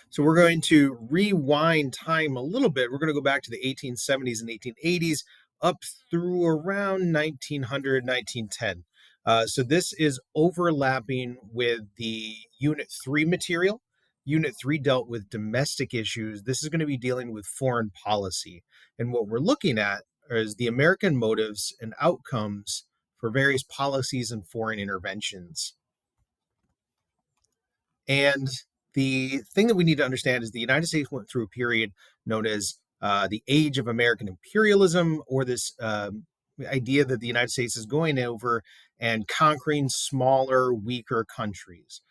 So we're going to rewind time a little bit. We're going to go back to the 1870s and 1880s up through around 1900, 1910. So this is overlapping with the Unit 3 material. Unit 3 dealt with domestic issues. This is going to be dealing with foreign policy. And what we're looking at is the American motives and outcomes for various policies and foreign interventions. And the thing that we need to understand is the United States went through a period known as the age of American imperialism, or this idea that the United States is going over and conquering smaller, weaker countries.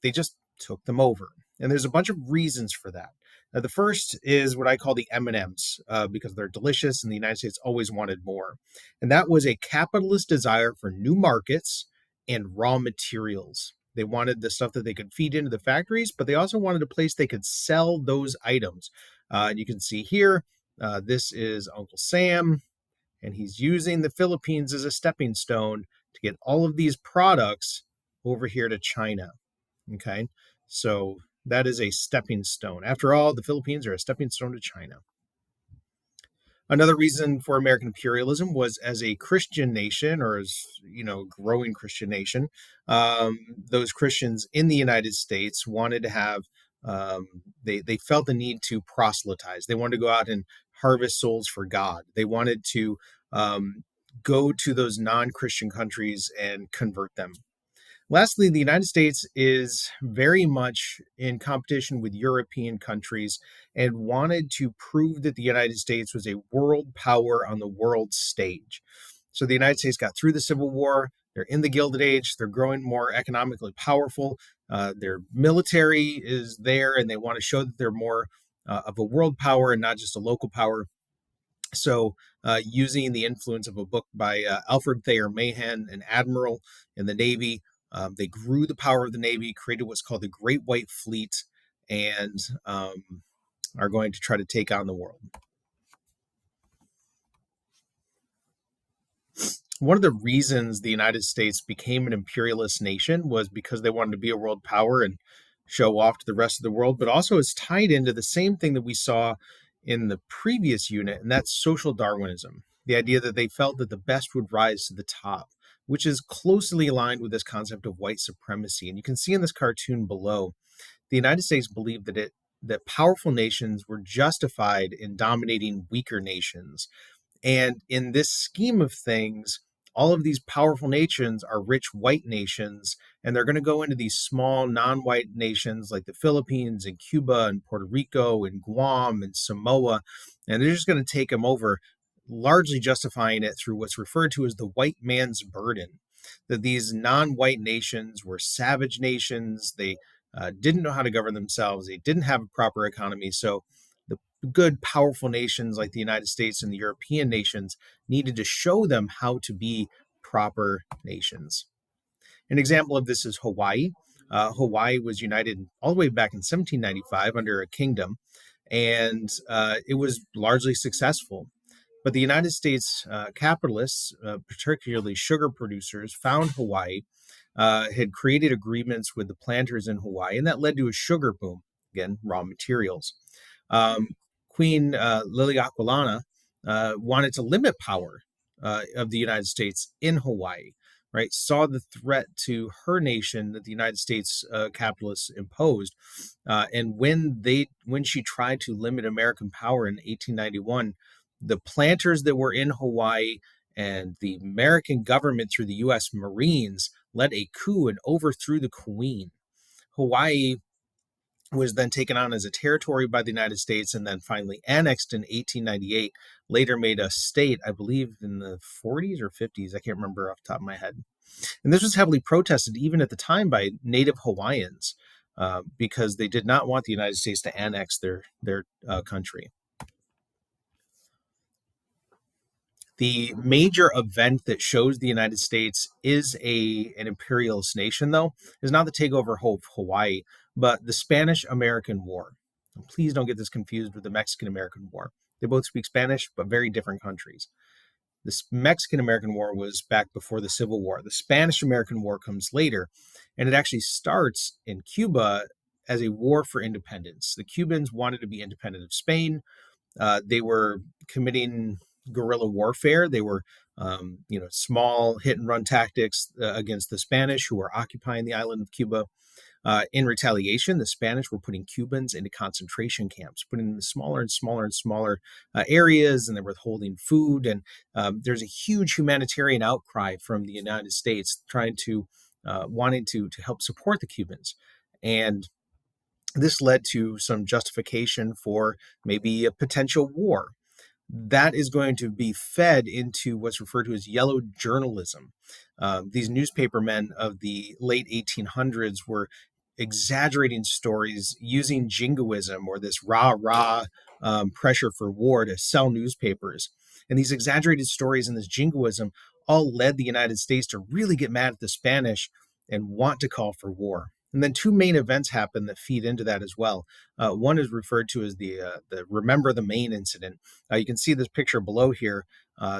They just took them over. And there's a bunch of reasons for that. The first is what I call the M&Ms, because they're delicious and the United States always wanted more. And that was a capitalist desire for new markets and raw materials. They wanted the stuff that they could feed into the factories, but they also wanted a place they could sell those items. And you can see here, this is Uncle Sam, and he's using the Philippines as a stepping stone to get all of these products over here to China. Okay, so that is a stepping stone. After all, the Philippines are a stepping stone to China. Another reason for American imperialism was as a Christian nation, or as growing Christian nation, those Christians in the United States wanted to have, they felt the need to proselytize. They wanted to go out and harvest souls for God. They wanted to go to those non-Christian countries and convert them. Lastly, the United States is very much in competition with European countries and wanted to prove that the United States was a world power on the world stage. So the United States got through the Civil War. They're in the Gilded Age. They're growing more economically powerful. Their military is there, and they want to show that they're more of a world power and not just a local power. So using the influence of a book by Alfred Thayer Mahan, an admiral in the Navy, they grew the power of the Navy, created what's called the Great White Fleet, and are going to try to take on the world. One of the reasons the United States became an imperialist nation was because they wanted to be a world power and show off to the rest of the world, but also is tied into the same thing that we saw in the previous unit, and that's social Darwinism. The idea that they felt that the best would rise to the top, which is closely aligned with this concept of white supremacy. And you can see in this cartoon below, the United States believed that powerful nations were justified in dominating weaker nations. And in this scheme of things, all of these powerful nations are rich white nations, and they're going to go into these small non-white nations like the Philippines and Cuba and Puerto Rico and Guam and Samoa, and they're just going to take them over, largely justifying it through what's referred to as the white man's burden, that these non-white nations were savage nations. They didn't know how to govern themselves. They didn't have a proper economy. So the good, powerful nations like the United States and the European nations needed to show them how to be proper nations. An example of this is Hawaii. Hawaii was united all the way back in 1795 under a kingdom, and it was largely successful. But the United States capitalists, particularly sugar producers, found Hawaii, had created agreements with the planters in Hawaii, and that led to a sugar boom. Again, raw materials. Queen Liliuokalani wanted to limit power of the United States in Hawaii, right? Saw the threat to her nation that the United States capitalists imposed. And when she tried to limit American power in 1891, the planters that were in Hawaii and the American government through the U.S. Marines led a coup and overthrew the queen. Hawaii was then taken on as a territory by the United States and then finally annexed in 1898, later made a state, I believe in the 40s or 50s. I can't remember off the top of my head. And this was heavily protested even at the time by Native Hawaiians because they did not want the United States to annex their country. The major event that shows the United States is an imperialist nation, though, is not the takeover of Hawaii, but the Spanish-American War. And please don't get this confused with the Mexican-American War. They both speak Spanish, but very different countries. The Mexican-American War was back before the Civil War. The Spanish-American War comes later, and it actually starts in Cuba as a war for independence. The Cubans wanted to be independent of Spain. They were committing guerrilla warfare. They were, small hit and run tactics against the Spanish who were occupying the island of Cuba. In retaliation, the Spanish were putting Cubans into concentration camps, putting them in smaller and smaller and smaller areas, and they were withholding food. And there's a huge humanitarian outcry from the United States trying to, wanting to help support the Cubans. And this led to some justification for maybe a potential war. That is going to be fed into what's referred to as yellow journalism. These newspapermen of the late 1800s were exaggerating stories using jingoism or this rah-rah pressure for war to sell newspapers. And these exaggerated stories and this jingoism all led the United States to really get mad at the Spanish and want to call for war. And then two main events happen that feed into that as well. One is referred to as the Remember the Maine incident. You can see this picture below here.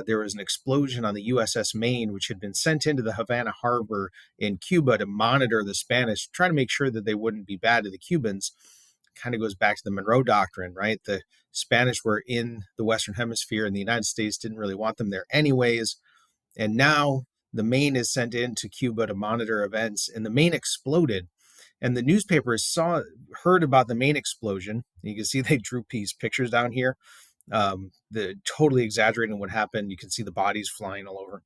There was an explosion on the USS Maine, which had been sent into the Havana harbor in Cuba to monitor the Spanish, try to make sure that they wouldn't be bad to the Cubans. Kind of goes back to the Monroe Doctrine, right? The Spanish were in the Western Hemisphere and the United States didn't really want them there anyways. And now the Maine is sent into Cuba to monitor events, and the Maine exploded. And the newspapers heard about the Maine explosion. You can see they drew pictures down here, totally exaggerating what happened. You can see the bodies flying all over.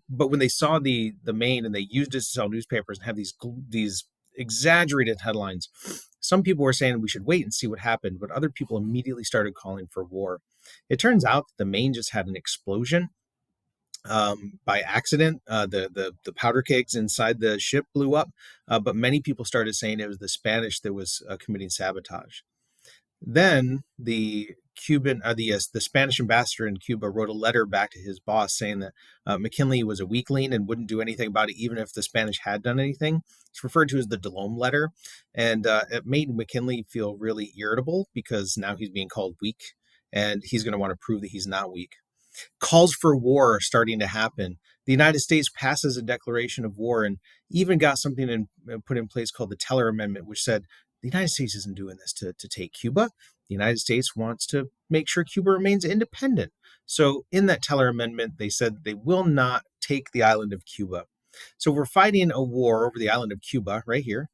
But when they saw the Maine and they used it to sell newspapers and have these exaggerated headlines, some people were saying we should wait and see what happened, but other people immediately started calling for war. It turns out that the Maine just had an explosion. By accident. The powder kegs inside the ship blew up, but many people started saying it was the Spanish that was committing sabotage. Then the Spanish ambassador in Cuba wrote a letter back to his boss saying that McKinley was a weakling and wouldn't do anything about it, even if the Spanish had done anything. It's referred to as the Delhomme letter, and it made McKinley feel really irritable because now he's being called weak, and he's going to want to prove that he's not weak. Calls for war are starting to happen. The United States passes a declaration of war and even got something put in place called the Teller Amendment, which said the United States isn't doing this to take Cuba. The United States wants to make sure Cuba remains independent. So in that Teller Amendment, they said they will not take the island of Cuba. So we're fighting a war over the island of Cuba right here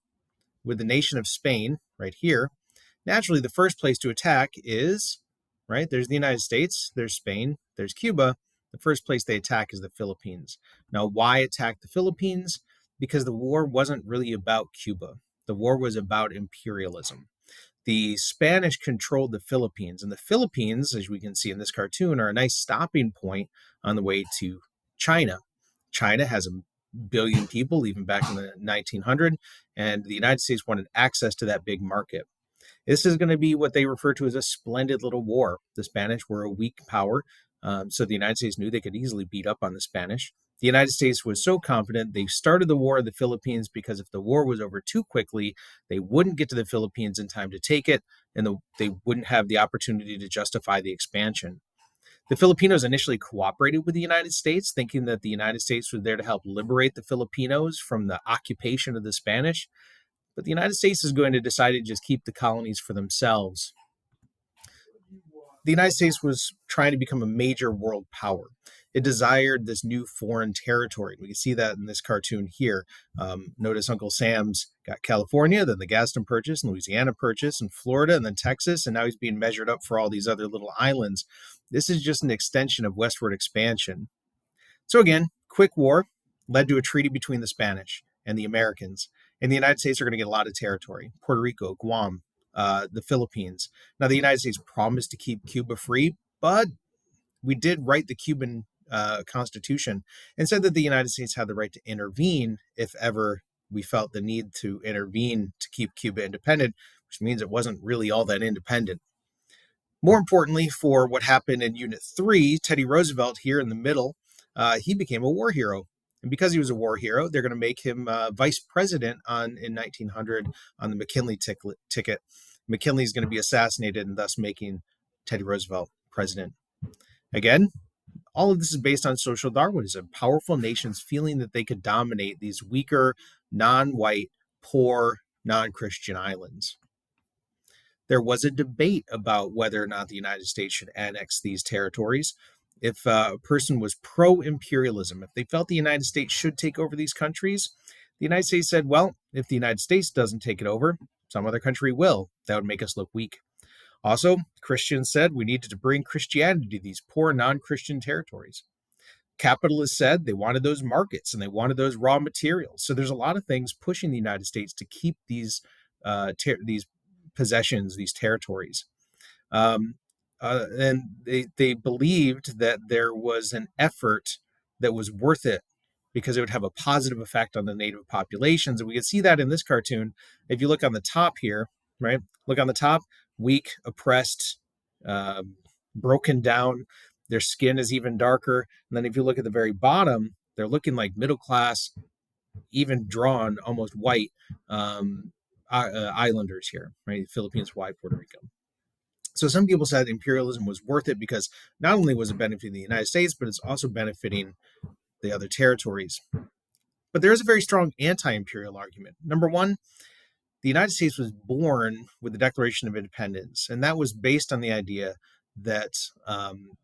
with the nation of Spain right here. Naturally, the first place to attack is, right, there's the United States, there's Spain, there's Cuba. The first place they attack is the Philippines. Now, why attack the Philippines? Because the war wasn't really about Cuba. The war was about imperialism. The Spanish controlled the Philippines, and the Philippines, as we can see in this cartoon, are a nice stopping point on the way to China. China has 1 billion people, even back in the 1900s, and the United States wanted access to that big market. This is going to be what they refer to as a splendid little war. The Spanish were a weak power, so the United States knew they could easily beat up on the Spanish. The United States was so confident they started the war in the Philippines because if the war was over too quickly, they wouldn't get to the Philippines in time to take it, and they wouldn't have the opportunity to justify the expansion. The Filipinos initially cooperated with the United States, thinking that the United States was there to help liberate the Filipinos from the occupation of the Spanish. But the United States is going to decide to just keep the colonies for themselves. The United States was trying to become a major world power. It desired this new foreign territory. We can see that in this cartoon here. Notice Uncle Sam's got California, then the Gaston Purchase, and Louisiana Purchase, and Florida, and then Texas, and now he's being measured up for all these other little islands. This is just an extension of westward expansion. So again, quick war led to a treaty between the Spanish and the Americans. And the United States are going to get a lot of territory. Puerto Rico, Guam, the Philippines. Now, the United States promised to keep Cuba free, but we did write the Cuban Constitution and said that the United States had the right to intervene if ever we felt the need to intervene to keep Cuba independent, which means it wasn't really all that independent. More importantly, for what happened in Unit 3, Teddy Roosevelt here in the middle, he became a war hero. And because he was a war hero, they're going to make him vice president in 1900 on the McKinley ticket. McKinley is going to be assassinated and thus making Teddy Roosevelt president. Again, all of this is based on social Darwinism. Powerful nations feeling that they could dominate these weaker, non-white, poor non-Christian islands. There was a debate about whether or not the United States should annex these territories. If a person was pro-imperialism, if they felt the United States should take over these countries, the United States said, well, if the United States doesn't take it over, some other country will. That would make us look weak. Also, Christians said we needed to bring Christianity to these poor non-Christian territories. Capitalists said they wanted those markets and they wanted those raw materials. So there's a lot of things pushing the United States to keep these possessions, these territories. And they believed that there was an effort that was worth it because it would have a positive effect on the native populations. And we can see that in this cartoon. If you look on the top here, right? Look on the top, weak, oppressed, broken down. Their skin is even darker. And then if you look at the very bottom, they're looking like middle class, even drawn almost white islanders here, right? Philippines, Hawaii, Puerto Rico. So some people said imperialism was worth it because not only was it benefiting the United States, but it's also benefiting the other territories. But there is a very strong anti-imperial argument. Number one, the United States was born with the Declaration of Independence, and that was based on the idea that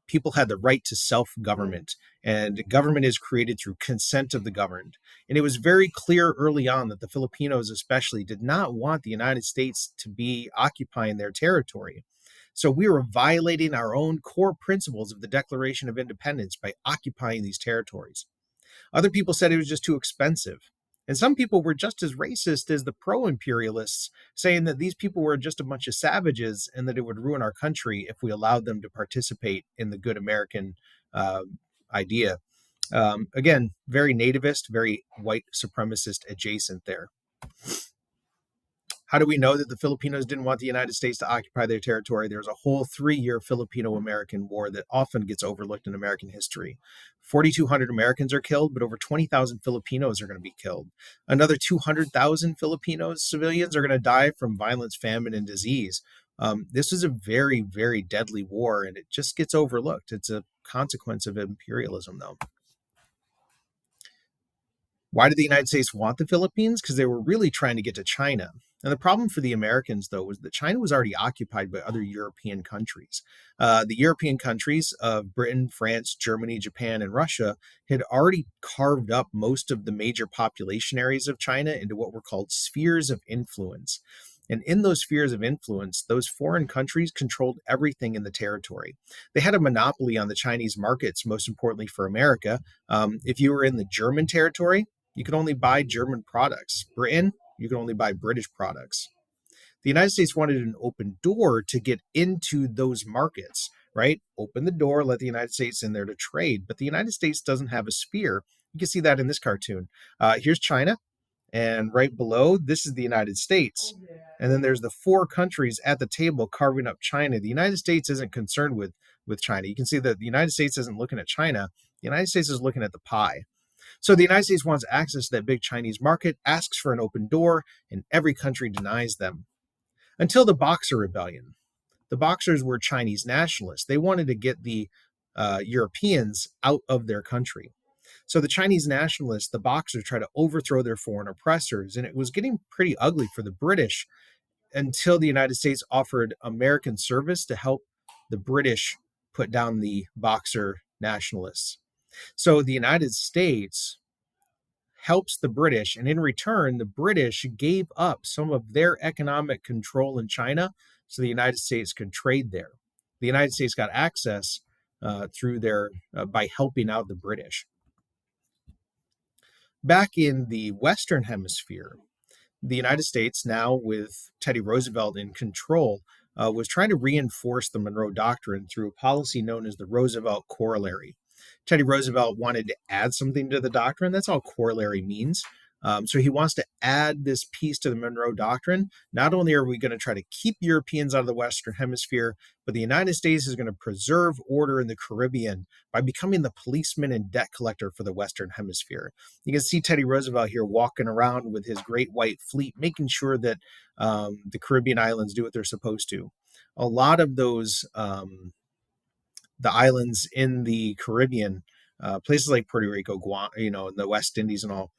people had the right to self-government, and government is created through consent of the governed. And it was very clear early on that the Filipinos especially did not want the United States to be occupying their territory. So we were violating our own core principles of the Declaration of Independence by occupying these territories. Other people said it was just too expensive. And some people were just as racist as the pro-imperialists, saying that these people were just a bunch of savages and that it would ruin our country if we allowed them to participate in the good American idea. Again, very nativist, very white supremacist adjacent there. How do we know that the Filipinos didn't want the United States to occupy their territory? There's a whole 3-year Filipino-American war that often gets overlooked in American history. 4,200 Americans are killed, but over 20,000 Filipinos are going to be killed. Another 200,000 Filipinos, civilians, are going to die from violence, famine, and disease. This is a very, very deadly war, and it just gets overlooked. It's a consequence of imperialism, though. Why did the United States want the Philippines? Because they were really trying to get to China. And the problem for the Americans, though, was that China was already occupied by other European countries. The European countries of Britain, France, Germany, Japan, and Russia had already carved up most of the major population areas of China into what were called spheres of influence. And in those spheres of influence, those foreign countries controlled everything in the territory. They had a monopoly on the Chinese markets, most importantly for America. If you were in the German territory, you could only buy German products. Britain, you could only buy British products. The United States wanted an open door to get into those markets, right? Open the door, let the United States in there to trade. But the United States doesn't have a sphere. You can see that in this cartoon. Here's China, and right below, this is the United States. And then there's the 4 countries at the table carving up China. The United States isn't concerned with China. You can see that the United States isn't looking at China. The United States is looking at the pie. So the United States wants access to that big Chinese market, asks for an open door, and every country denies them. Until the Boxer Rebellion. The Boxers were Chinese nationalists. They wanted to get the Europeans out of their country. So the Chinese nationalists, the Boxers, tried to overthrow their foreign oppressors, and it was getting pretty ugly for the British until the United States offered American service to help the British put down the Boxer nationalists. So the United States helps the British, and in return, the British gave up some of their economic control in China so the United States could trade there. The United States got access through by helping out the British. Back in the Western Hemisphere, the United States, now with Teddy Roosevelt in control, was trying to reinforce the Monroe Doctrine through a policy known as the Roosevelt Corollary. Teddy Roosevelt wanted to add something to the doctrine. That's all corollary means. So he wants to add this piece to the Monroe Doctrine. Not only are we going to try to keep Europeans out of the Western Hemisphere, but the United States is going to preserve order in the Caribbean by becoming the policeman and debt collector for the Western Hemisphere. You can see Teddy Roosevelt here walking around with his great white fleet, making sure that the Caribbean islands do what they're supposed to. A lot of those the islands in the Caribbean, places like Puerto Rico, Guam, the West Indies and all,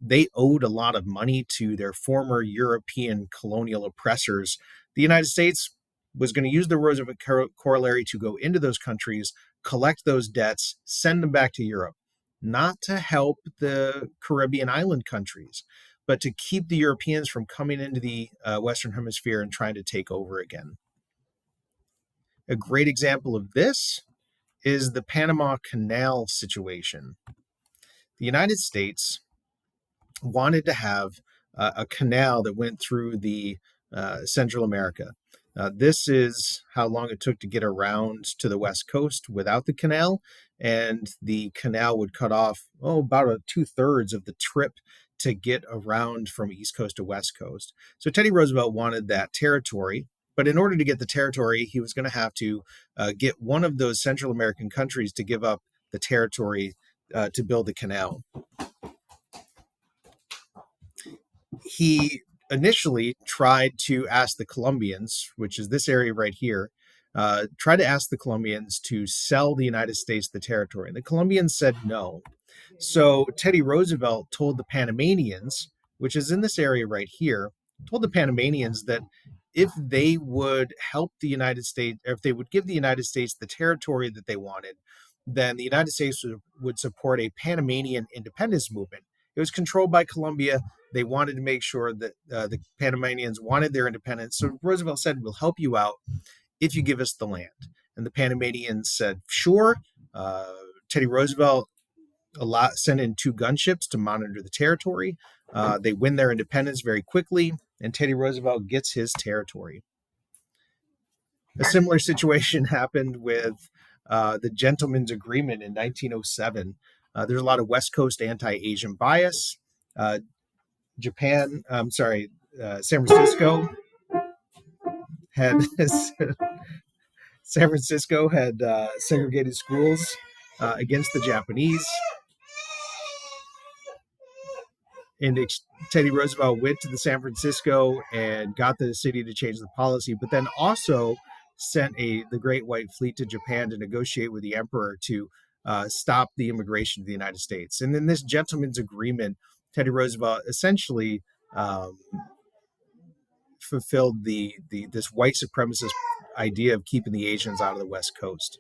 They owed a lot of money to their former European colonial oppressors. The United States was going to use the Roosevelt Corollary to go into those countries, collect those debts, send them back to Europe, not to help the Caribbean island countries, but to keep the Europeans from coming into the Western Hemisphere and trying to take over again. A great example of this is the Panama Canal situation. The United States wanted to have a canal that went through the Central America. This is how long it took to get around to the West Coast without the canal, and the canal would cut off about 2/3 of the trip to get around from East Coast to West Coast. So Teddy Roosevelt wanted that territory, but in order to get the territory, he was going to have to get one of those Central American countries to give up the territory to build the canal. He initially tried to ask the Colombians, which is this area right here, tried to ask the Colombians to sell the United States the territory. The Colombians said no. So Teddy Roosevelt told the Panamanians, which is in this area right here, told the Panamanians that if they would help the United States, or if they would give the United States the territory that they wanted, then the United States would support a Panamanian independence movement. It was controlled by Colombia. They wanted to make sure that the Panamanians wanted their independence. So Roosevelt said, we'll help you out if you give us the land. And the Panamanians said, sure. Teddy Roosevelt sent in 2 gunships to monitor the territory. They win their independence very quickly, and Teddy Roosevelt gets his territory. A similar situation happened with the Gentleman's Agreement in 1907. There's a lot of West Coast anti-Asian bias. San Francisco had segregated schools against the Japanese. And Teddy Roosevelt went to San Francisco and got the city to change the policy, but then also sent the Great White Fleet to Japan to negotiate with the emperor to stop the immigration to the United States. And in this gentleman's agreement, Teddy Roosevelt essentially fulfilled this white supremacist idea of keeping the Asians out of the West Coast.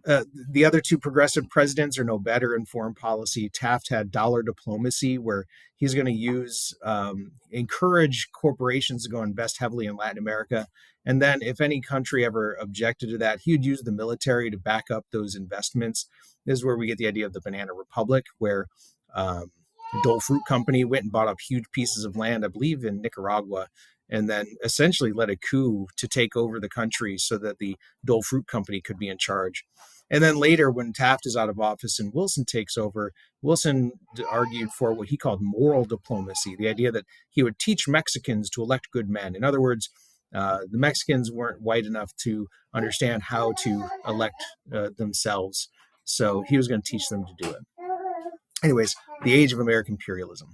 The other 2 progressive presidents are no better in foreign policy. Taft had dollar diplomacy, where he's going to encourage corporations to go invest heavily in Latin America. And then if any country ever objected to that, he would use the military to back up those investments. This is where we get the idea of the Banana Republic, where Dole Fruit Company went and bought up huge pieces of land, I believe in Nicaragua, and then essentially led a coup to take over the country so that the Dole Fruit Company could be in charge. And then later, when Taft is out of office and Wilson takes over, Wilson argued for what he called moral diplomacy, the idea that he would teach Mexicans to elect good men. In other words, the Mexicans weren't white enough to understand how to elect themselves, so he was going to teach them to do it. Anyways, the age of American imperialism.